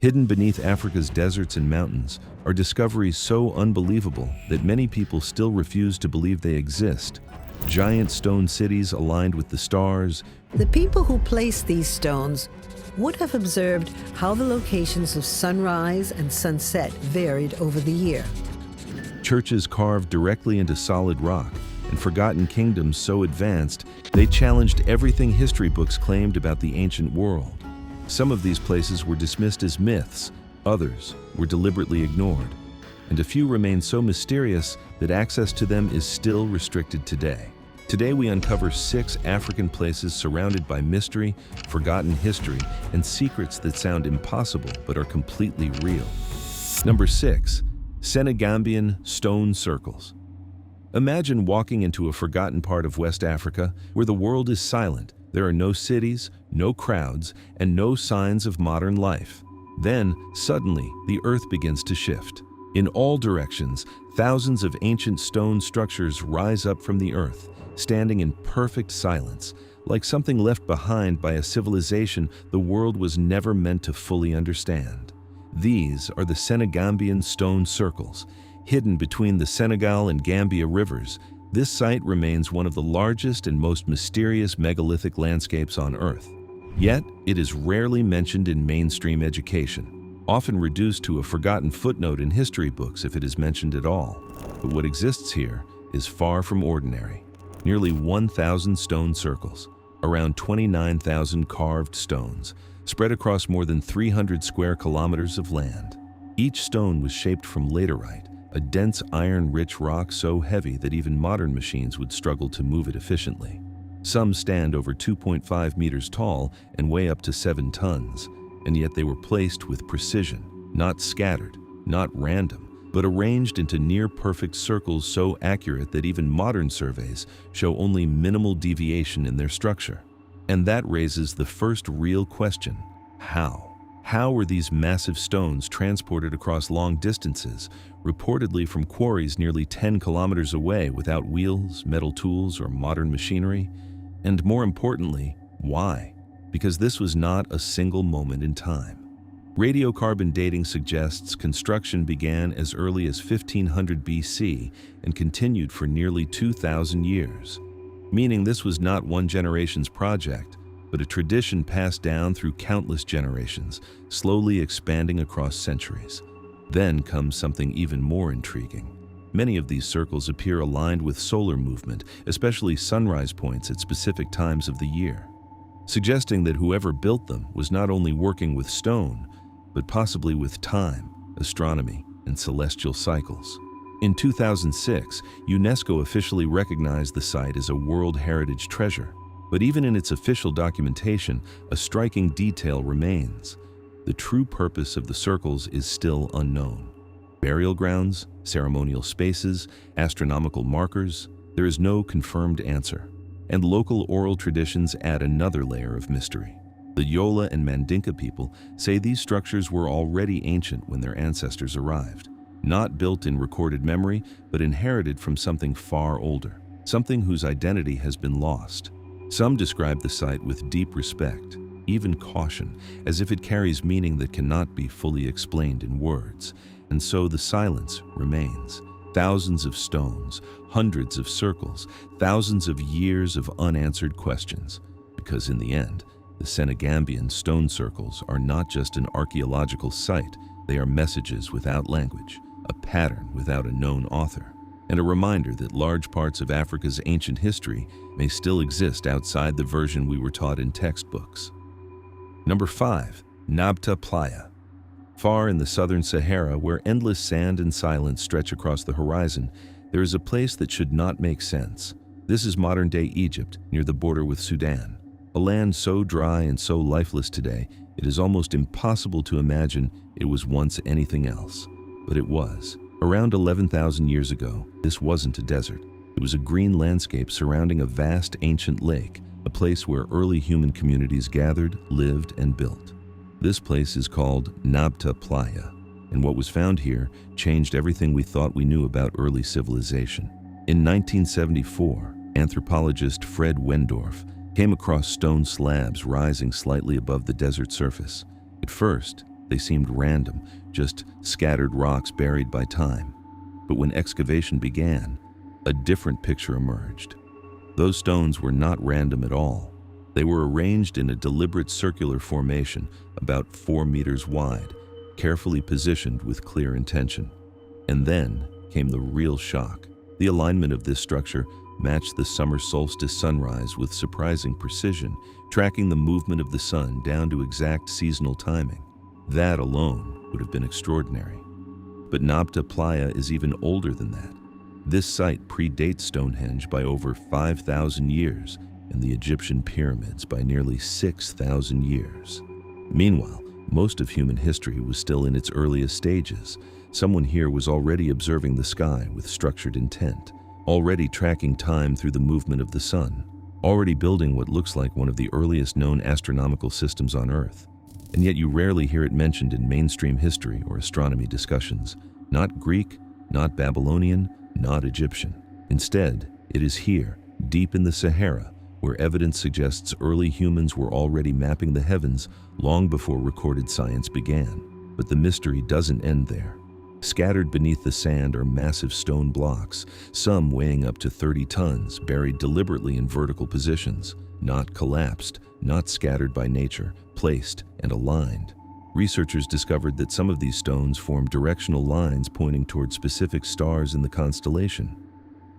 Hidden beneath Africa's deserts and mountains are discoveries so unbelievable that many people still refuse to believe they exist. Giant stone cities aligned with the stars. The people who placed these stones would have observed how the locations of sunrise and sunset varied over the year. Churches carved directly into solid rock, and forgotten kingdoms so advanced they challenged everything history books claimed about the ancient world. Some of these places were dismissed as myths, others were deliberately ignored, and a few remain so mysterious that access to them is still restricted today. Today we uncover 6 African places surrounded by mystery, forgotten history, and secrets that sound impossible but are completely real. Number 6. Senegambian stone circles. Imagine walking into a forgotten part of West Africa where the world is silent. There are no cities, no crowds, and no signs of modern life. Then, suddenly, the earth begins to shift. In all directions, thousands of ancient stone structures rise up from the earth, standing in perfect silence, like something left behind by a civilization the world was never meant to fully understand. These are the Senegambian stone circles. Hidden between the Senegal and Gambia rivers, this site remains one of the largest and most mysterious megalithic landscapes on Earth. Yet, it is rarely mentioned in mainstream education, often reduced to a forgotten footnote in history books if it is mentioned at all. But what exists here is far from ordinary. Nearly 1,000 stone circles, around 29,000 carved stones, spread across more than 300 square kilometers of land. Each stone was shaped from laterite, a dense iron-rich rock so heavy that even modern machines would struggle to move it efficiently. Some stand over 2.5 meters tall and weigh up to 7 tons, and yet they were placed with precision, not scattered, not random, but arranged into near-perfect circles so accurate that even modern surveys show only minimal deviation in their structure. And that raises the first real question: how? How were these massive stones transported across long distances, reportedly from quarries nearly 10 kilometers away without wheels, metal tools, or modern machinery? And more importantly, why? Because this was not a single moment in time. Radiocarbon dating suggests construction began as early as 1500 BC and continued for nearly 2,000 years, meaning this was not one generation's project, but a tradition passed down through countless generations, slowly expanding across centuries. Then comes something even more intriguing. Many of these circles appear aligned with solar movement, especially sunrise points at specific times of the year, suggesting that whoever built them was not only working with stone, but possibly with time, astronomy, and celestial cycles. In 2006, UNESCO officially recognized the site as a World Heritage Treasure. But even in its official documentation, a striking detail remains. The true purpose of the circles is still unknown. Burial grounds, ceremonial spaces, astronomical markers, there is no confirmed answer. And local oral traditions add another layer of mystery. The Yola and Mandinka people say these structures were already ancient when their ancestors arrived, not built in recorded memory, but inherited from something far older, something whose identity has been lost. Some describe the site with deep respect, even caution, as if it carries meaning that cannot be fully explained in words. And so the silence remains. Thousands of stones, hundreds of circles, thousands of years of unanswered questions. Because in the end, the Senegambian stone circles are not just an archaeological site, they are messages without language, a pattern without a known author, and a reminder that large parts of Africa's ancient history may still exist outside the version we were taught in textbooks. Number 5. Nabta Playa. Far in the southern Sahara, where endless sand and silence stretch across the horizon, there is a place that should not make sense. This is modern-day Egypt, near the border with Sudan. A land so dry and so lifeless today, it is almost impossible to imagine it was once anything else. But it was. Around 11,000 years ago, this wasn't a desert. It was a green landscape surrounding a vast ancient lake, a place where early human communities gathered, lived, and built. This place is called Nabta Playa, and what was found here changed everything we thought we knew about early civilization. In 1974, anthropologist Fred Wendorf came across stone slabs rising slightly above the desert surface. At first, They seemed random, just scattered rocks buried by time. But when excavation began, a different picture emerged. Those stones were not random at all. They were arranged in a deliberate circular formation, about 4 meters wide, carefully positioned with clear intention. And then came the real shock. The alignment of this structure matched the summer solstice sunrise with surprising precision, tracking the movement of the sun down to exact seasonal timing. That alone would have been extraordinary. But Nabta Playa is even older than that. This site predates Stonehenge by over 5,000 years and the Egyptian pyramids by nearly 6,000 years. Meanwhile, most of human history was still in its earliest stages. Someone here was already observing the sky with structured intent, already tracking time through the movement of the sun, already building what looks like one of the earliest known astronomical systems on Earth. And yet you rarely hear it mentioned in mainstream history or astronomy discussions. Not Greek, not Babylonian, not Egyptian. Instead, it is here, deep in the Sahara, where evidence suggests early humans were already mapping the heavens long before recorded science began. But the mystery doesn't end there. Scattered beneath the sand are massive stone blocks, some weighing up to 30 tons, buried deliberately in vertical positions, not collapsed, not scattered by nature, placed and aligned. Researchers discovered that some of these stones form directional lines pointing toward specific stars in the constellation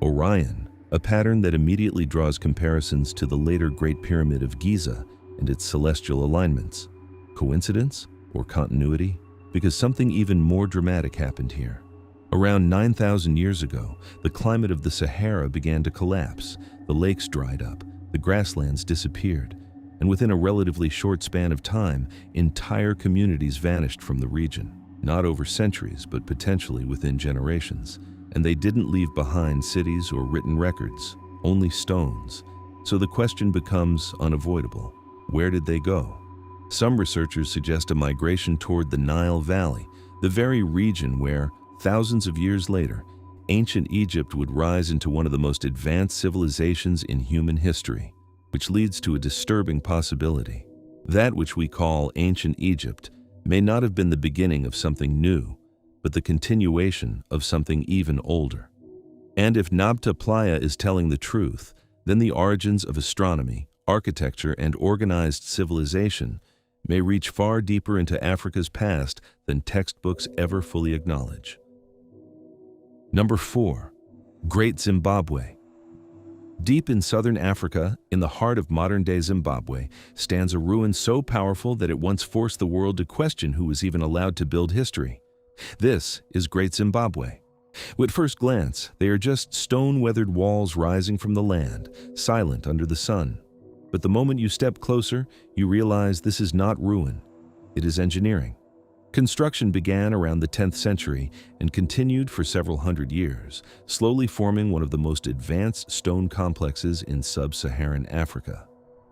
Orion, a pattern that immediately draws comparisons to the later Great Pyramid of Giza and its celestial alignments. Coincidence or continuity? Because something even more dramatic happened here. Around 9,000 years ago, the climate of the Sahara began to collapse, the lakes dried up, the grasslands disappeared, and within a relatively short span of time, entire communities vanished from the region, not over centuries, but potentially within generations. And they didn't leave behind cities or written records, only stones. So the question becomes unavoidable. Where did they go? Some researchers suggest a migration toward the Nile Valley, the very region where, thousands of years later, ancient Egypt would rise into one of the most advanced civilizations in human history, which leads to a disturbing possibility. That which we call ancient Egypt may not have been the beginning of something new, but the continuation of something even older. And if Nabta Playa is telling the truth, then the origins of astronomy, architecture, and organized civilization may reach far deeper into Africa's past than textbooks ever fully acknowledge. Number 4. Great Zimbabwe. Deep in southern Africa, in the heart of modern-day Zimbabwe, stands a ruin so powerful that it once forced the world to question who was even allowed to build history. This is Great Zimbabwe. At first glance, they are just stone-weathered walls rising from the land, silent under the sun. But the moment you step closer, you realize this is not ruin. It is engineering. Construction began around the 10th century and continued for several hundred years, slowly forming one of the most advanced stone complexes in sub-Saharan Africa.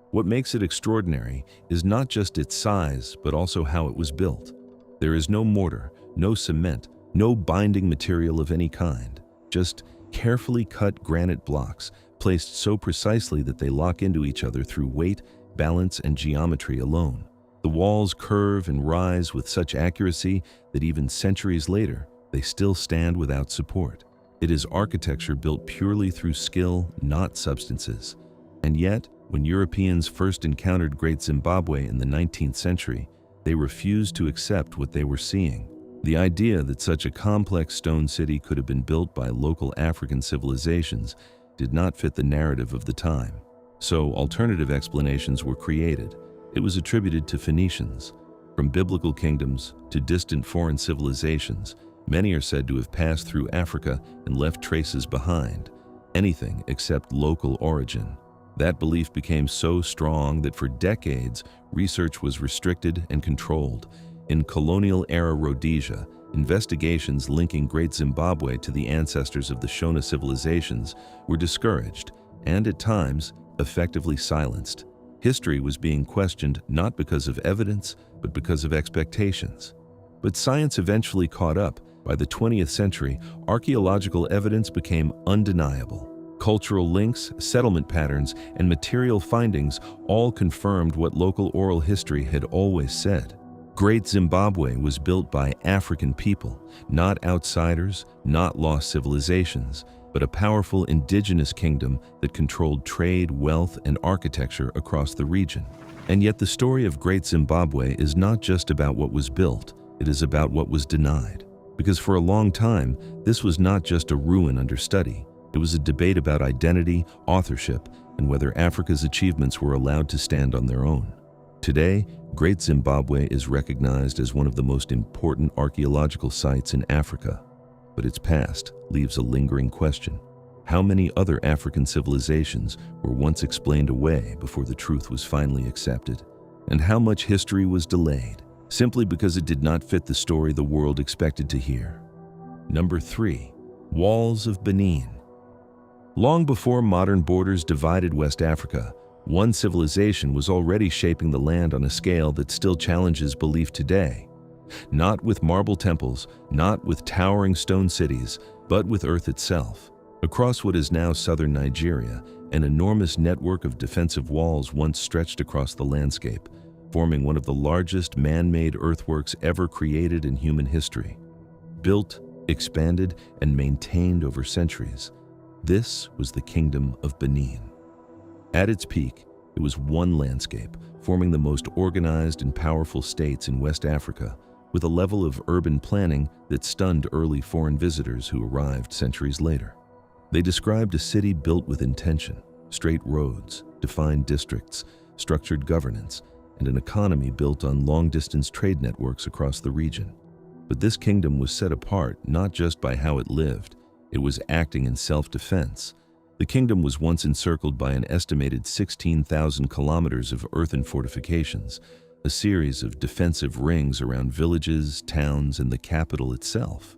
What makes it extraordinary is not just its size, but also how it was built. There is no mortar, no cement, no binding material of any kind, just carefully cut granite blocks, placed so precisely that they lock into each other through weight, balance, and geometry alone. The walls curve and rise with such accuracy that even centuries later, they still stand without support. It is architecture built purely through skill, not substances. And yet, when Europeans first encountered Great Zimbabwe in the 19th century, they refused to accept what they were seeing. The idea that such a complex stone city could have been built by local African civilizations did not fit the narrative of the time. So alternative explanations were created. It was attributed to Phoenicians. From biblical kingdoms to distant foreign civilizations, many are said to have passed through Africa and left traces behind, anything except local origin. That belief became so strong that for decades, research was restricted and controlled. In colonial-era Rhodesia, investigations linking Great Zimbabwe to the ancestors of the Shona civilizations were discouraged and, at times, effectively silenced. History was being questioned not because of evidence, but because of expectations. But science eventually caught up. By the 20th century, archaeological evidence became undeniable. Cultural links, settlement patterns, and material findings all confirmed what local oral history had always said. Great Zimbabwe was built by African people, not outsiders, not lost civilizations, but a powerful indigenous kingdom that controlled trade, wealth, and architecture across the region. And yet the story of Great Zimbabwe is not just about what was built, it is about what was denied. Because for a long time, this was not just a ruin under study. It was a debate about identity, authorship, and whether Africa's achievements were allowed to stand on their own. Today, Great Zimbabwe is recognized as one of the most important archaeological sites in Africa. But its past leaves a lingering question. How many other African civilizations were once explained away before the truth was finally accepted? And how much history was delayed, simply because it did not fit the story the world expected to hear? Number 3. Walls of Benin. Long before modern borders divided West Africa, one civilization was already shaping the land on a scale that still challenges belief today. Not with marble temples, not with towering stone cities, but with Earth itself. Across what is now southern Nigeria, an enormous network of defensive walls once stretched across the landscape, forming one of the largest man-made earthworks ever created in human history. Built, expanded, and maintained over centuries, this was the Kingdom of Benin. At its peak, it was one landscape, forming the most organized and powerful states in West Africa, with a level of urban planning that stunned early foreign visitors who arrived centuries later. They described a city built with intention, straight roads, defined districts, structured governance, and an economy built on long-distance trade networks across the region. But this kingdom was set apart not just by how it lived, it was acting in self-defense. The kingdom was once encircled by an estimated 16,000 kilometers of earthen fortifications, a series of defensive rings around villages, towns, and the capital itself.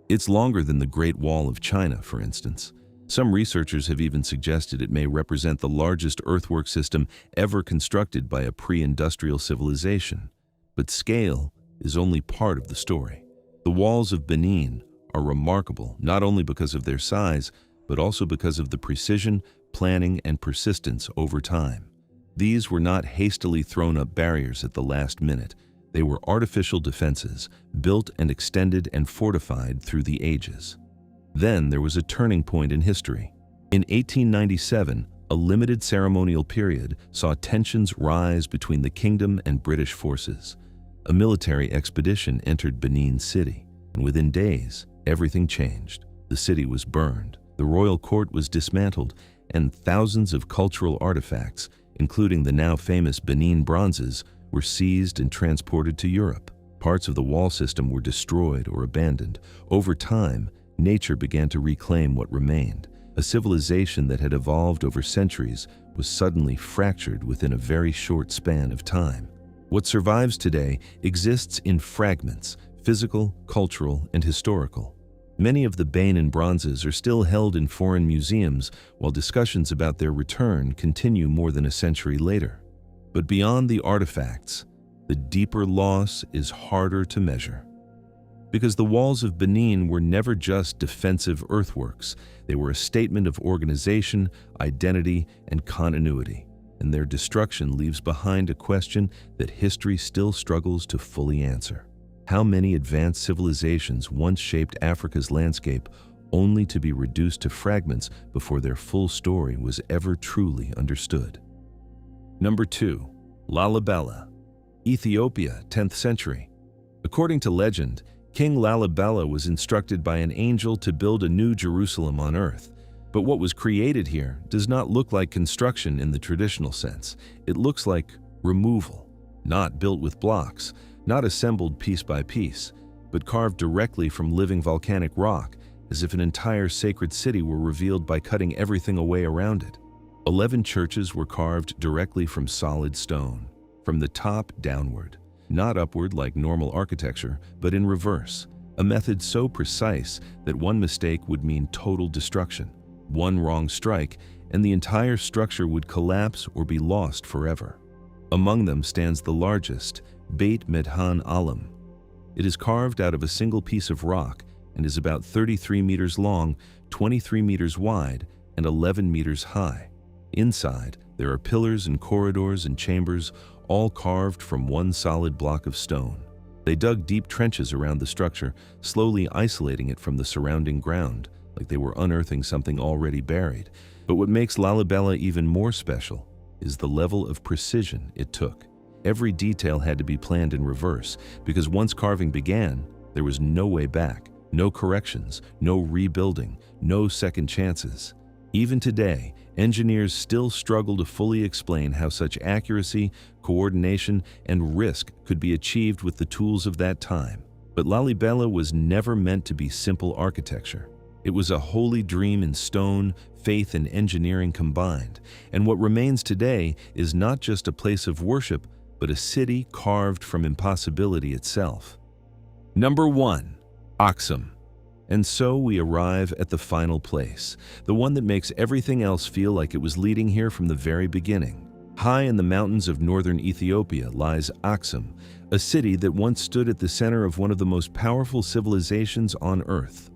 It's longer than the Great Wall of China, for instance. Some researchers have even suggested it may represent the largest earthwork system ever constructed by a pre-industrial civilization. But scale is only part of the story. The walls of Benin are remarkable not only because of their size, but also because of the precision, planning, and persistence over time. These were not hastily thrown up barriers at the last minute. They were artificial defenses, built and extended and fortified through the ages. Then there was a turning point in history. In 1897, a limited ceremonial period saw tensions rise between the kingdom and British forces. A military expedition entered Benin City, and within days, everything changed. The city was burned, the royal court was dismantled, and thousands of cultural artifacts, including the now famous Benin bronzes, were seized and transported to Europe. Parts of the wall system were destroyed or abandoned. Over time, nature began to reclaim what remained. A civilization that had evolved over centuries was suddenly fractured within a very short span of time. What survives today exists in fragments, physical, cultural, and historical. Many of the Benin bronzes are still held in foreign museums, while discussions about their return continue more than a century later. But beyond the artifacts, the deeper loss is harder to measure. Because the walls of Benin were never just defensive earthworks, they were a statement of organization, identity, and continuity, and their destruction leaves behind a question that history still struggles to fully answer. How many advanced civilizations once shaped Africa's landscape only to be reduced to fragments before their full story was ever truly understood? Number 2. Lalibela, Ethiopia, 10th century. According to legend, King Lalibela was instructed by an angel to build a new Jerusalem on earth. But what was created here does not look like construction in the traditional sense. It looks like removal, not built with blocks, not assembled piece by piece, but carved directly from living volcanic rock, as if an entire sacred city were revealed by cutting everything away around it. 11 churches were carved directly from solid stone, from the top downward, not upward like normal architecture, but in reverse, a method so precise that one mistake would mean total destruction. One wrong strike, and the entire structure would collapse or be lost forever. Among them stands the largest, Beit Medhan Alam. It is carved out of a single piece of rock and is about 33 meters long, 23 meters wide, and 11 meters high. Inside, there are pillars and corridors and chambers, all carved from one solid block of stone. They dug deep trenches around the structure, slowly isolating it from the surrounding ground, like they were unearthing something already buried. But what makes Lalibela even more special is the level of precision it took. Every detail had to be planned in reverse, because once carving began, there was no way back, no corrections, no rebuilding, no second chances. Even today, engineers still struggle to fully explain how such accuracy, coordination, and risk could be achieved with the tools of that time. But Lalibela was never meant to be simple architecture. It was a holy dream in stone, faith, and engineering combined. And what remains today is not just a place of worship, but a city carved from impossibility itself. Number 1. Axum. And so we arrive at the final place, the one that makes everything else feel like it was leading here from the very beginning. High in the mountains of northern Ethiopia lies Axum, a city that once stood at the center of one of the most powerful civilizations on Earth.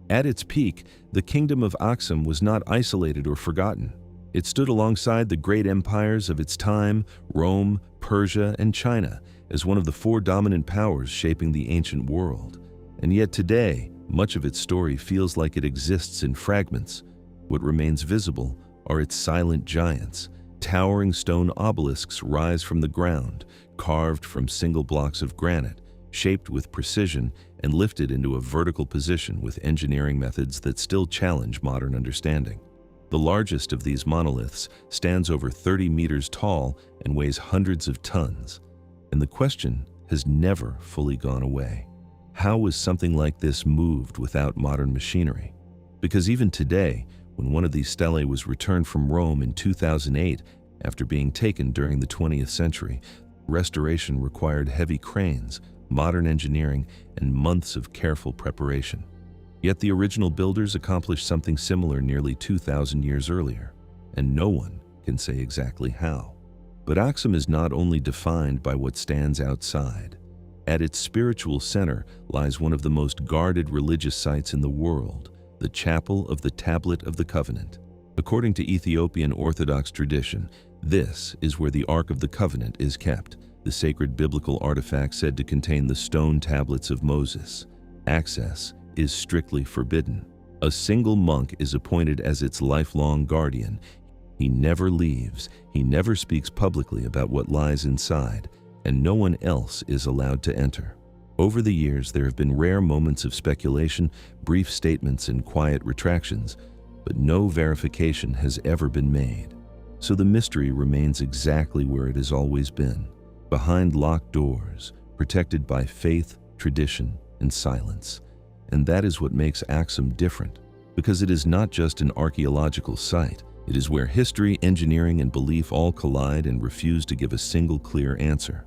At its peak, the kingdom of Axum was not isolated or forgotten. It stood alongside the great empires of its time, Rome, Persia, and China, as one of the 4 dominant powers shaping the ancient world. And yet today, much of its story feels like it exists in fragments. What remains visible are its silent giants. Towering stone obelisks rise from the ground, carved from single blocks of granite, shaped with precision and lifted into a vertical position with engineering methods that still challenge modern understanding. The largest of these monoliths stands over 30 meters tall and weighs hundreds of tons. And the question has never fully gone away. How was something like this moved without modern machinery? Because even today, when one of these stelae was returned from Rome in 2008 after being taken during the 20th century, restoration required heavy cranes, modern engineering, and months of careful preparation. Yet the original builders accomplished something similar nearly 2,000 years earlier, and no one can say exactly how. But Axum is not only defined by what stands outside. At its spiritual center lies one of the most guarded religious sites in the world, the Chapel of the Tablet of the Covenant. According to Ethiopian Orthodox tradition, this is where the Ark of the Covenant is kept, the sacred biblical artifact said to contain the stone tablets of Moses. Access is strictly forbidden. A single monk is appointed as its lifelong guardian. He never leaves, he never speaks publicly about what lies inside, and no one else is allowed to enter. Over the years, there have been rare moments of speculation, brief statements, and quiet retractions, but no verification has ever been made. So the mystery remains exactly where it has always been, behind locked doors, protected by faith, tradition, and silence. And that is what makes Axum different, because it is not just an archaeological site. It is where history, engineering, and belief all collide and refuse to give a single clear answer.